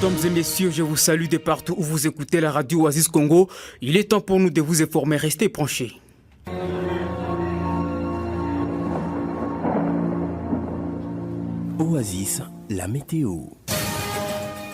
Mesdames et messieurs, je vous salue de partout où vous écoutez la radio Oasis Congo. Il est temps pour nous de vous informer. Restez branchés. Oasis, la météo.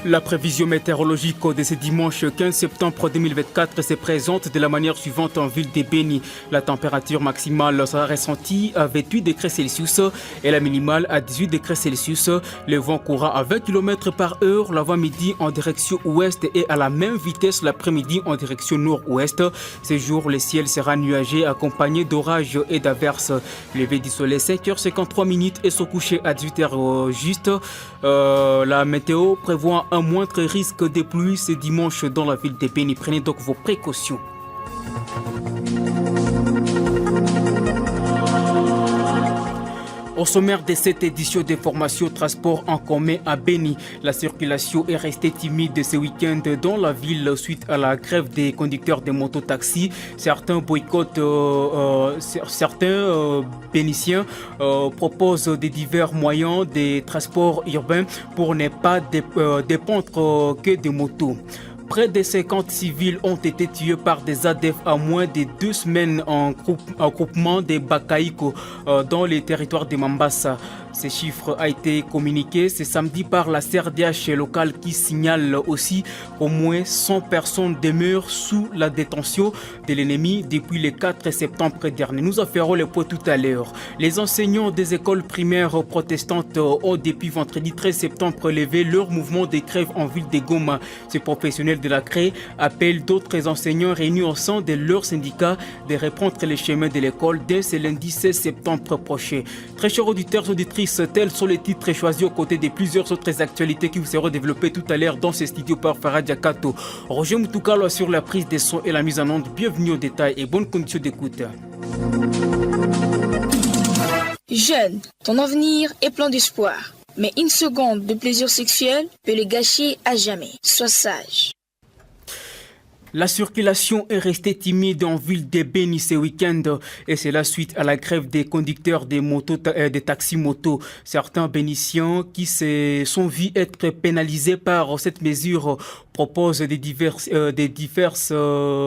La prévision météorologique de ce dimanche 15 septembre 2024 se présente de la manière suivante en ville de Beni. La température maximale sera ressentie à 28 degrés Celsius et la minimale à 18 degrés Celsius. Le vent courra à 20 km par heure l'avant-midi en direction ouest et à la même vitesse l'après-midi en direction nord-ouest. Ce jour, le ciel sera nuagé accompagné d'orages et d'averses. Levé du soleil 5h53 et son coucher à 18h juste. La météo prévoit un moindre risque de pluie ce dimanche dans la ville de Beni. Prenez donc vos précautions. Au sommaire de cette édition de formation transport en commun à Beni, la circulation est restée timide ce week-end dans la ville suite à la grève des conducteurs de mototaxis. Certains boycottent, certains bénitiens proposent des divers moyens de transport urbain pour ne pas dépendre que des motos. Près de 50 civils ont été tués par des ADF à moins de 2 semaines en groupement de Bakaïko dans les territoires de Mambasa. Ce chiffre a été communiqué ce samedi par la CRDH locale qui signale aussi qu'au moins 100 personnes demeurent sous la détention de l'ennemi depuis le 4 septembre dernier. Nous en ferons le point tout à l'heure. Les enseignants des écoles primaires protestantes ont depuis vendredi 13 septembre levé leur mouvement de grève en ville de Goma. Ces professionnels de la CRE appellent d'autres enseignants réunis au sein de leur syndicat de reprendre les chemins de l'école dès ce lundi 16 septembre prochain. Très chers auditeurs, auditrices, tels sont les titres choisis aux côtés de plusieurs autres actualités qui vous seront développées tout à l'heure dans ce studio par Farah Diakato. Roger Moutoukalo sur la prise des sons et la mise en onde. Bienvenue aux détails et bonne condition d'écoute. Jeune, ton avenir est plein d'espoir. Mais une seconde de plaisir sexuel peut le gâcher à jamais. Sois sage. La circulation est restée timide en ville de Beni ce week-end et c'est la suite à la grève des conducteurs des taxis-motos. Certains bénitiens qui se sont vus être pénalisés par cette mesure proposent des divers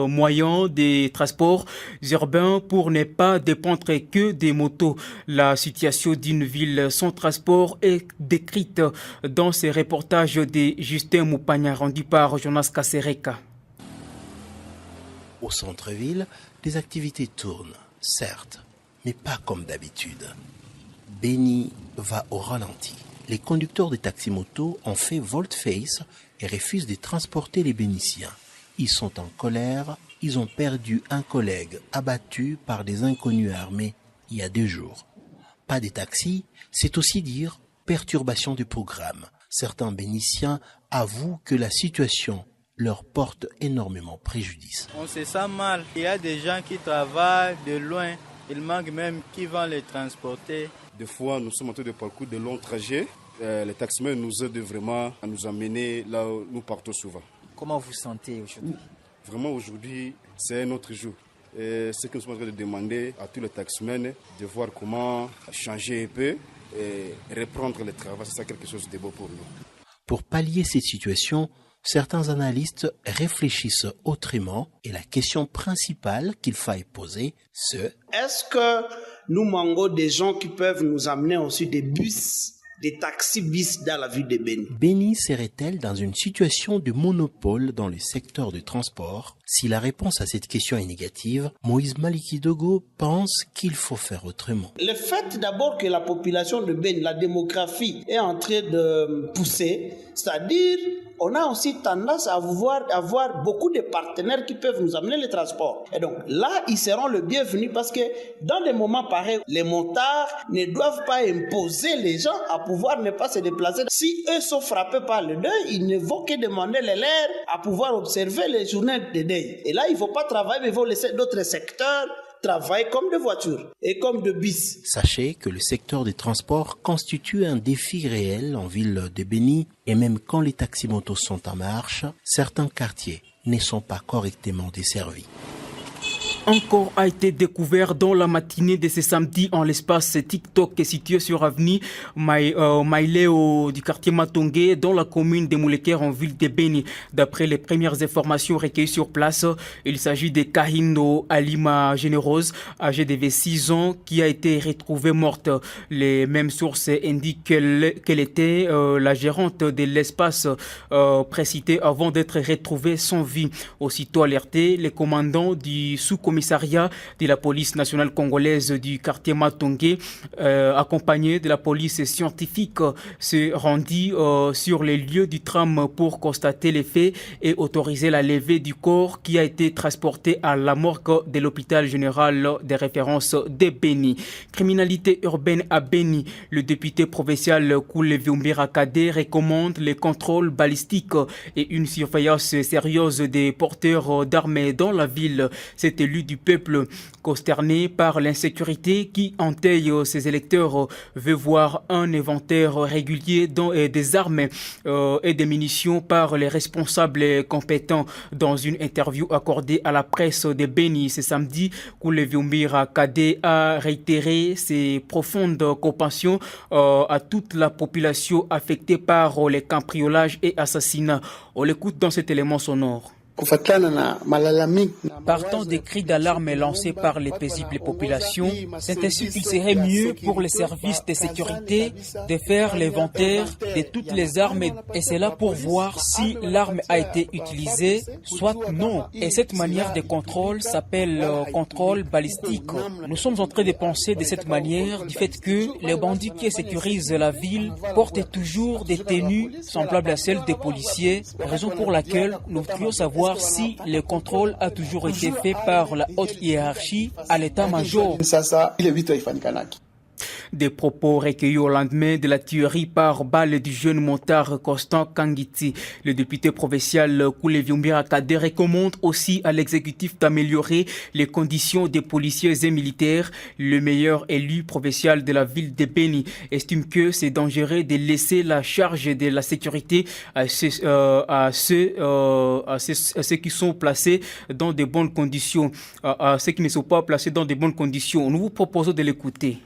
moyens de transport urbain pour ne pas dépendre que des motos. La situation d'une ville sans transport est décrite dans ces reportages de Justin Moupagna rendu par Jonas Kasereka. Au centre-ville, les activités tournent, certes, mais pas comme d'habitude. Beni va au ralenti. Les conducteurs des taxis-motos ont fait volte-face et refusent de transporter les bénitiens. Ils sont en colère, ils ont perdu un collègue abattu par des inconnus armés il y a 2 jours. Pas de taxis, c'est aussi dire perturbation du programme. Certains bénitiens avouent que la situation leur porte énormément préjudice. On se sent mal. Il y a des gens qui travaillent de loin. Il manque même qui vont les transporter. Des fois, nous sommes en train de parcourir de longs trajets. Les taximens nous aident vraiment à nous amener là où nous partons souvent. Comment vous sentez aujourd'hui? Vraiment, aujourd'hui, c'est un autre jour. Et ce que nous sommes en train de demander à tous les taximens, de voir comment changer un peu et reprendre le travail. C'est ça quelque chose de beau pour nous. Pour pallier cette situation, certains analystes réfléchissent autrement et la question principale qu'il faille poser, c'est: est-ce que nous manquons des gens qui peuvent nous amener ensuite des bus, des taxis bis dans la ville de Beni? Beni serait-elle dans une situation de monopole dans le secteur du transport? Si la réponse à cette question est négative, Moïse Maliki Dogo pense qu'il faut faire autrement. Le fait d'abord que la population de Beni, la démographie est en train de pousser, c'est-à-dire on a aussi tendance à avoir beaucoup de partenaires qui peuvent nous amener les transports. Et donc là, ils seront le bienvenu parce que dans des moments pareils, les montards ne doivent pas imposer les gens à pouvoir ne pas se déplacer. Si eux sont frappés par le deuil, ils ne vont que demander les leurs à pouvoir observer les journées de deuil. Et là, ils ne vont pas travailler, mais ils vont laisser d'autres secteurs travaillent comme de voitures et comme de bis. Sachez que le secteur des transports constitue un défi réel en ville de Beni et même quand les taxis-motos sont en marche, certains quartiers ne sont pas correctement desservis. Un corps a été découvert dans la matinée de ce samedi en l'espace TikTok situé sur avenue Maileo du quartier Matongé dans la commune de Moulekere en ville de Beni. D'après les premières informations recueillies sur place, il s'agit de Kahino Alima Générose, âgée de 6 ans, qui a été retrouvée morte. Les mêmes sources indiquent qu'elle était la gérante de l'espace précité avant d'être retrouvée sans vie. Aussitôt alerté, les commandants du sous-commissariat de la police nationale congolaise du quartier Matongé, accompagné de la police scientifique, se rendit sur les lieux du drame pour constater les faits et autoriser la levée du corps qui a été transporté à la morgue de l'hôpital général de référence de Beni. Criminalité urbaine à Beni, le député provincial Koule Viumbira Kade recommande les contrôles balistiques et une surveillance sérieuse des porteurs d'armes dans la ville. Cet élu du peuple consterné par l'insécurité qui entaille ses électeurs veut voir un inventaire régulier des armes et des munitions par les responsables compétents. Dans une interview accordée à la presse de Beni ce samedi, Koule Viumbira Kade a réitéré ses profondes compassions à toute la population affectée par les cambriolages et assassinats. On l'écoute dans cet élément sonore. Partant des cris d'alarme lancés par les paisibles populations, c'est ainsi qu'il serait mieux pour les services de sécurité de faire l'inventaire de toutes les armes et c'est là pour voir si l'arme a été utilisée, soit non. Et cette manière de contrôle s'appelle contrôle balistique. Nous sommes en train de penser de cette manière du fait que les bandits qui sécurisent la ville portent toujours des tenues semblables à celles des policiers, raison pour laquelle nous voudrions savoir si le contrôle a toujours été fait par la haute hiérarchie à l'état-major. Des propos recueillis au lendemain de la tuerie par balle du jeune montard Constant Kangiti. Le député provincial Koule Viumbira Kade recommande aussi à l'exécutif d'améliorer les conditions des policiers et militaires. Le meilleur élu provincial de la ville de Beni estime que c'est dangereux de laisser la charge de la sécurité à ceux qui sont placés dans de bonnes conditions, à ceux qui ne sont pas placés dans de bonnes conditions. Nous vous proposons de l'écouter.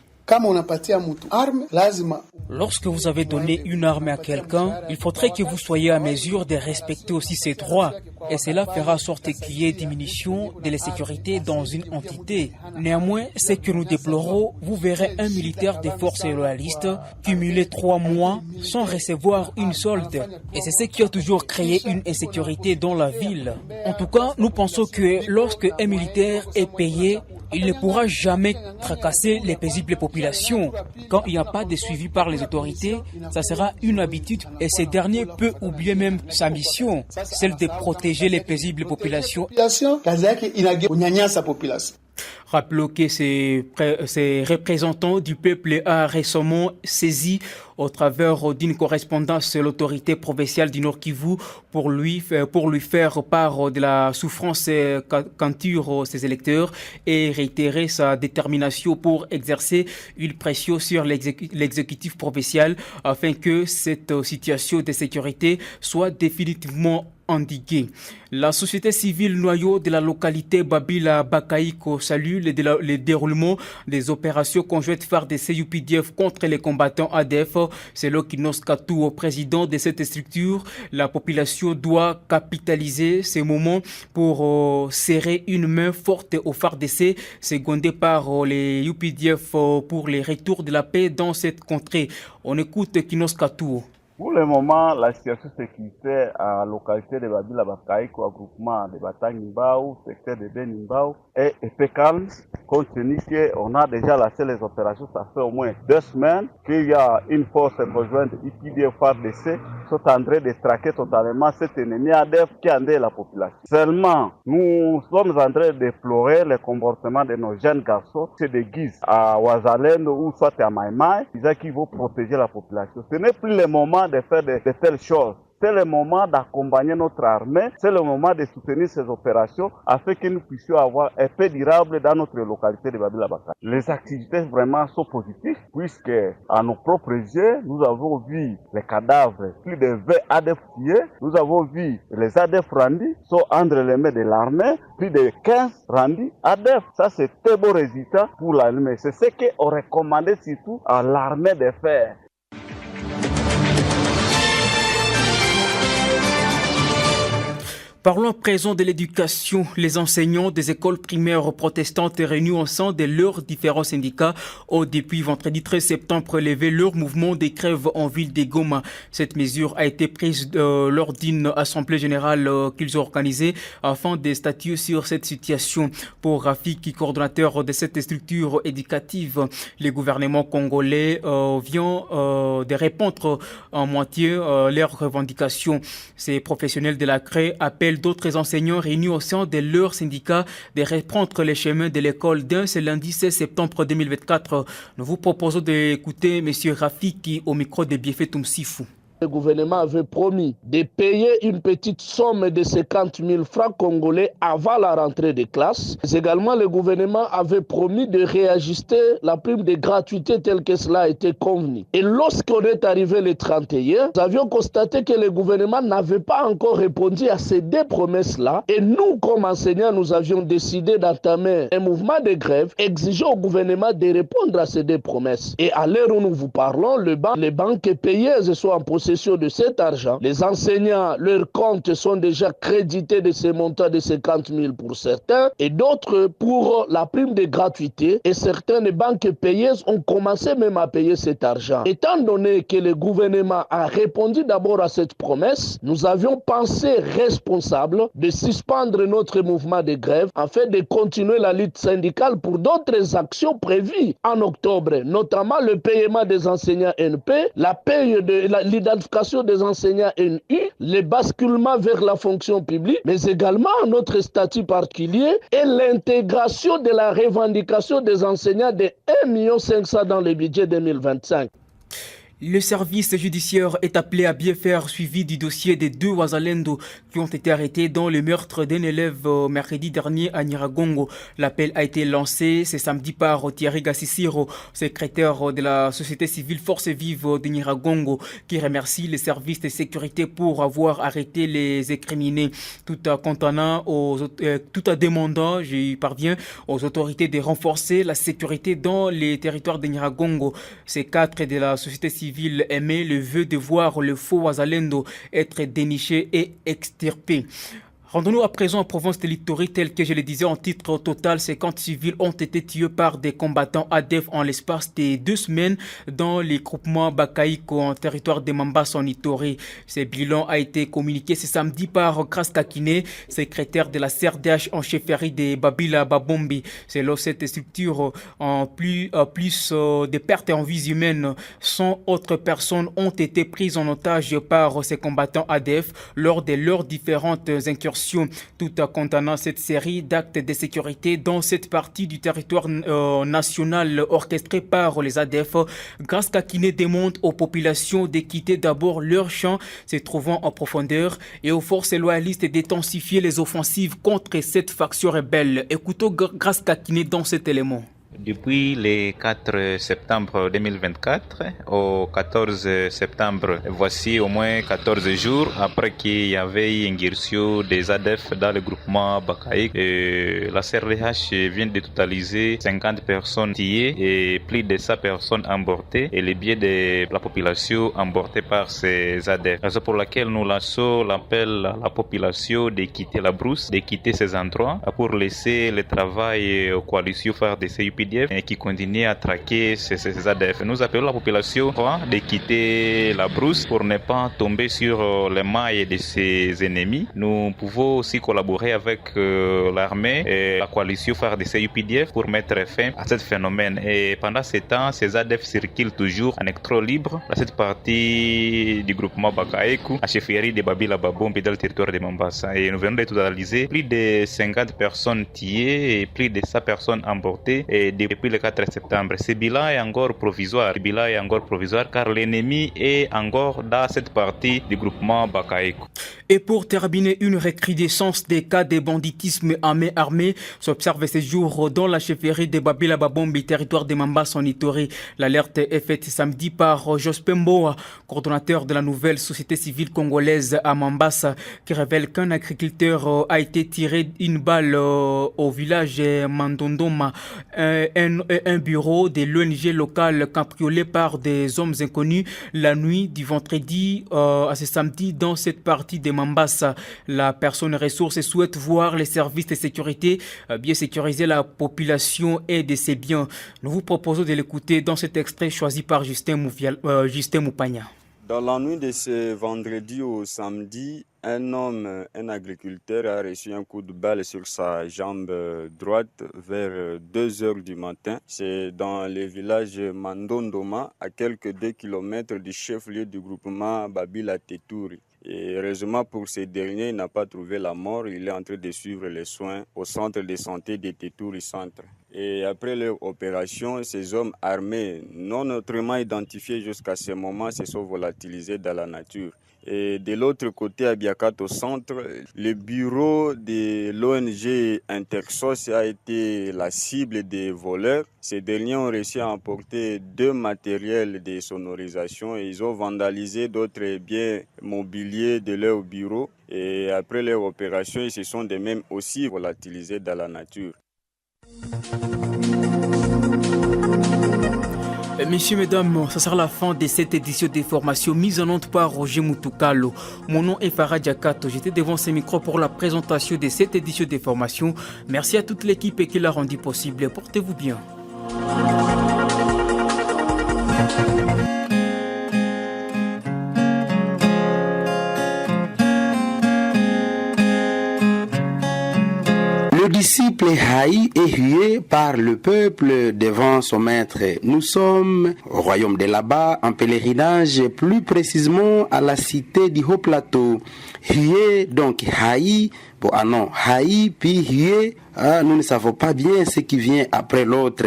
Lorsque vous avez donné une arme à quelqu'un, il faudrait que vous soyez à mesure de respecter aussi ses droits. Et cela fera en sorte qu'il y ait diminution de la sécurité dans une entité. Néanmoins, ce que nous déplorons, vous verrez un militaire des forces loyalistes cumuler 3 mois sans recevoir une solde. Et c'est ce qui a toujours créé une insécurité dans la ville. En tout cas, nous pensons que lorsque un militaire est payé, il ne pourra jamais tracasser les paisibles populations. Quand il n'y a pas de suivi par les autorités, ça sera une habitude et ce dernier peut oublier même sa mission, celle de protéger les paisibles populations. Rappelons que ces représentants du peuple a récemment saisi au travers d'une correspondance l'autorité provinciale du Nord Kivu pour lui faire part de la souffrance qu'endurent ses électeurs et réitérer sa détermination pour exercer une pression sur l'exécutif provincial afin que cette situation de sécurité soit définitivement endiguée. La société civile noyau de la localité Babila Bakaïko salue le déroulement des opérations conjointes FARDC UPDF contre les combattants ADF. Selon Kinos Katou, président de cette structure, la population doit capitaliser ces moments pour serrer une main forte au FARDC, secondé par les UPDF pour les retours de la paix dans cette contrée. On écoute Kinos Katou. Pour le moment, la situation sécuritaire à la localité de Babila Bakaïko, groupement de Batangimbao, secteur de Benimbao, est peu calme, compte tenu qu'on a déjà lancé les opérations, ça fait au moins 2 semaines qu'il y a une force conjointe IPDF FARDC sont en train de traquer totalement cet ennemi ADF qui endeuille la population. Seulement, nous sommes en train de déplorer le comportement de nos jeunes garçons qui se déguisent à Ouazalendo ou soit à Maïmaï, ils qui vont protéger la population. Ce n'est plus le moment de faire de telles choses. c'est le moment d'accompagner notre armée, c'est le moment de soutenir ces opérations afin que nous puissions avoir un paix durable dans notre localité de Babila-Bakay. Les activités vraiment sont positives puisque à nos propres yeux, nous avons vu les cadavres, plus de 20 ADF tués, nous avons vu les ADF rendus sont entre les mains de l'armée, plus de 15 rendus ADF. Ça c'est un beau résultat pour l'armée. C'est ce qu'on recommandait surtout à l'armée de faire. Parlons à présent de l'éducation. Les enseignants des écoles primaires protestantes réunis au sein de leurs différents syndicats ont depuis vendredi 13 septembre levé leur mouvement de grève en ville de Goma. Cette mesure a été prise lors d'une assemblée générale qu'ils ont organisée afin de statuer sur cette situation. Pour Rafiki, coordonnateur de cette structure éducative, le gouvernement congolais vient de répondre en moitié leurs revendications. Ces professionnels de la CRE appellent d'autres enseignants réunis au sein de leur syndicat de reprendre les chemins de l'école dès ce lundi 16 septembre 2024. Nous vous proposons d'écouter M. Rafiki au micro de Biefé Toumsifou. Le gouvernement avait promis de payer une petite somme de 50 000 francs congolais avant la rentrée des classes. Mais également, le gouvernement avait promis de réajuster la prime de gratuité telle que cela a été convenu. Et lorsqu'on est arrivé le 31, nous avions constaté que le gouvernement n'avait pas encore répondu à ces deux promesses-là. Et nous, comme enseignants, nous avions décidé d'entamer un mouvement de grève exigeant au gouvernement de répondre à ces deux promesses. Et à l'heure où nous vous parlons, les banques payeuses sont en possession de cet argent. Les enseignants, leurs comptes sont déjà crédités de ces montants de 50 000 pour certains et d'autres pour la prime de gratuité. Et certaines banques payeuses ont commencé même à payer cet argent. Étant donné que le gouvernement a répondu d'abord à cette promesse, nous avions pensé responsable de suspendre notre mouvement de grève afin de continuer la lutte syndicale pour d'autres actions prévues en octobre, notamment le paiement des enseignants NP, la paye de l'identification des enseignants NU, le basculement vers la fonction publique, mais également notre statut particulier et l'intégration de la revendication des enseignants de 1 500 000 dans le budget 2025. Le service judiciaire est appelé à bien faire suivi du dossier des 2 Wazalendo qui ont été arrêtés dans le meurtre d'un élève mercredi dernier à Nyiragongo. L'appel a été lancé ce samedi par Thierry Gassissiro, secrétaire de la société civile Force Vive de Nyiragongo, qui remercie les services de sécurité pour avoir arrêté les incriminés, tout en demandant, j'y parviens, aux autorités de renforcer la sécurité dans les territoires de Nyiragongo. Ces 4 de la société civile émet le vœu de voir le faux Wazalendo être déniché et extirpé. Rendons-nous à présent en province de l'Ituri, tel que je le disais en titre. Au total, 50 civils ont été tués par des combattants ADF en l'espace de 2 semaines dans les groupements Bakaïko en territoire de Mambasa en Ituri. Ce bilan a été communiqué ce samedi par Kras Kakine, secrétaire de la CRDH en chefferie de Babila Babombi. Selon cette structure, en plus de pertes en vies humaines, 100 autres personnes ont été prises en otage par ces combattants ADF lors de leurs différentes incursions, tout en condamnant cette série d'actes de sécurité dans cette partie du territoire national orchestré par les ADF. Grâce Kakine demande aux populations de quitter d'abord leurs champs se trouvant en profondeur et aux forces loyalistes d'intensifier les offensives contre cette faction rebelle. Écoutons Grâce Kakine dans cet élément. Depuis le 4 septembre 2024 au 14 septembre, voici au moins 14 jours après qu'il y avait une incursion des ADF dans le groupement Bakaïk. La CRDH vient de totaliser 50 personnes tuées et plus de 100 personnes emportées et les biais de la population emportée par ces ADF. Raison pour laquelle nous lançons l'appel à la population de quitter la brousse, de quitter ces endroits pour laisser le travail aux coalitions phares de CUPDF qui continue à traquer ces ADF. Nous appelons la population de quitter la brousse pour ne pas tomber sur les mailles de ses ennemis. Nous pouvons aussi collaborer avec l'armée et la coalition phare de CUPDF pour mettre fin à ce phénomène. Et pendant ce temps, ces ADF circulent toujours en électro libre dans cette partie du groupement Bakaïkou, à chefferie de Babila Babombi dans le territoire de Mambasa. Et nous venons de totaliser plus de 50 personnes tuées et plus de 100 personnes emportées et depuis le 4 septembre. Ce bilan est encore provisoire. Car l'ennemi est encore dans cette partie du groupement Bakaïko. Et pour terminer, une recrudescence des cas de banditisme à main armée s'observe ces jours dans la chefferie de Babila Babombi, territoire de Mambasa en Ituri. L'alerte est faite samedi par Jospin Mboa, coordonnateur de la nouvelle société civile congolaise à Mambasa, qui révèle qu'un agriculteur a été tiré une balle au village Mandondoma. Un bureau de l'ONG locale cambriolé par des hommes inconnus la nuit du vendredi à ce samedi dans cette partie de Mambasa. La personne ressource souhaite voir les services de sécurité bien sécuriser la population et de ses biens. Nous vous proposons de l'écouter dans cet extrait choisi par Justin Moupagna. Dans la nuit de ce vendredi au samedi, un agriculteur a reçu un coup de balle sur sa jambe droite vers 2 heures du matin. C'est dans le village Mandondoma, à quelques 2 kilomètres du chef-lieu du groupement Babila Teturi. Et heureusement pour ce dernier, il n'a pas trouvé la mort. Il est en train de suivre les soins au centre de santé de Teturi Centre. Et après leur opération, ces hommes armés, non autrement identifiés jusqu'à ce moment, se sont volatilisés dans la nature. Et de l'autre côté, à Biakato Centre, le bureau de l'ONG Intersos a été la cible des voleurs. Ces derniers ont réussi à emporter 2 matériels de sonorisation et ils ont vandalisé d'autres biens mobiliers de leur bureau. Et après leur opération, ils se sont de même aussi volatilisés dans la nature. Messieurs, mesdames, ce sera la fin de cette édition des formations mise en onde par Roger Moutoukalo. Mon nom est Farah Diakato. J'étais devant ce micro pour la présentation de cette édition des formations. Merci à toute l'équipe qui l'a rendu possible. Portez-vous bien. Le disciple haï est hué par le peuple devant son maître. Nous sommes au royaume de là-bas, en pèlerinage, plus précisément à la cité du Haut-Plateau. Hué, donc haï, haï, puis hué, nous ne savons pas bien ce qui vient après l'autre.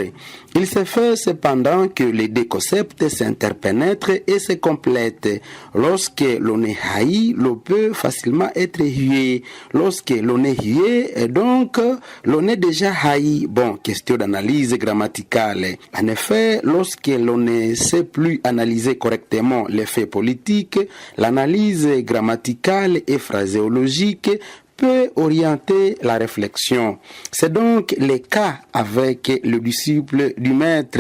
Il se fait cependant que les 2 concepts s'interpénètrent et se complètent. Lorsque l'on est haï, l'on peut facilement être hué. Lorsque l'on est hué, donc, l'on est déjà haï. Bon, question d'analyse grammaticale. En effet, lorsque l'on ne sait plus analyser correctement les faits politiques, l'analyse grammaticale et phraséologique peut orienter la réflexion. C'est donc le cas avec le disciple du maître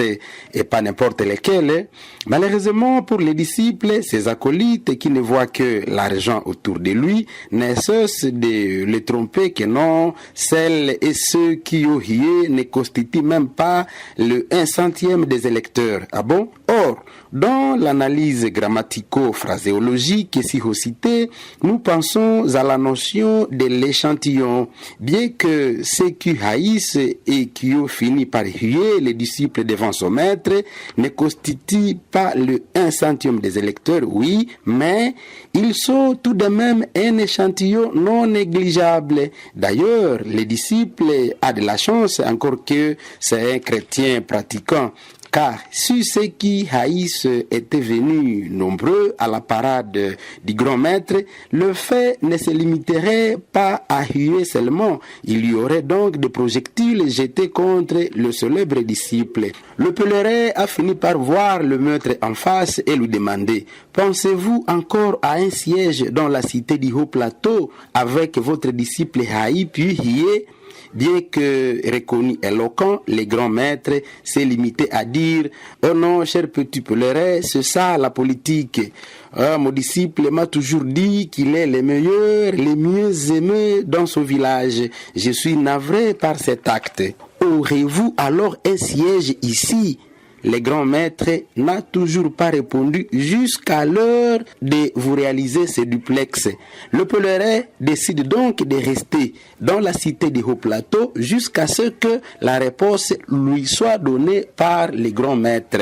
et pas n'importe lequel. Malheureusement pour les disciples, ces acolytes qui ne voient que l'argent autour de lui ne cessent de le tromper que non, celles et ceux qui ont hié ne constituent même pas le 1/100 des électeurs. Ah bon? Or, dans l'analyse grammatico-phraséologique ici citée, nous pensons à la notion de l'échantillon. Bien que ceux qui haïssent et qui ont fini par huer les disciples devant son maître ne constituent pas le 1/100 des électeurs, oui, mais ils sont tout de même un échantillon non négligeable. D'ailleurs, les disciples ont de la chance, encore que c'est un chrétien pratiquant. Car si ceux qui haïssent étaient venus nombreux à la parade du grand maître, le fait ne se limiterait pas à huer seulement. Il y aurait donc des projectiles jetés contre le célèbre disciple. Le pèlerin a fini par voir le maître en face et lui demander: pensez-vous encore à un siège dans la cité du Haut-Plateau avec votre disciple haï puis hié? Bien que reconnu éloquent, le grand maître s'est limité à dire: oh non, cher petit pèlerin, c'est ça la politique. Mon disciple m'a toujours dit qu'il est le meilleur, le mieux aimé dans son village. Je suis navré par cet acte. Aurez-vous alors un siège ici? Le grand maître n'a toujours pas répondu jusqu'à l'heure de vous réaliser ce duplex. Le pèlerin décide donc de rester dans la cité du Haut-Plateau jusqu'à ce que la réponse lui soit donnée par le grand maître.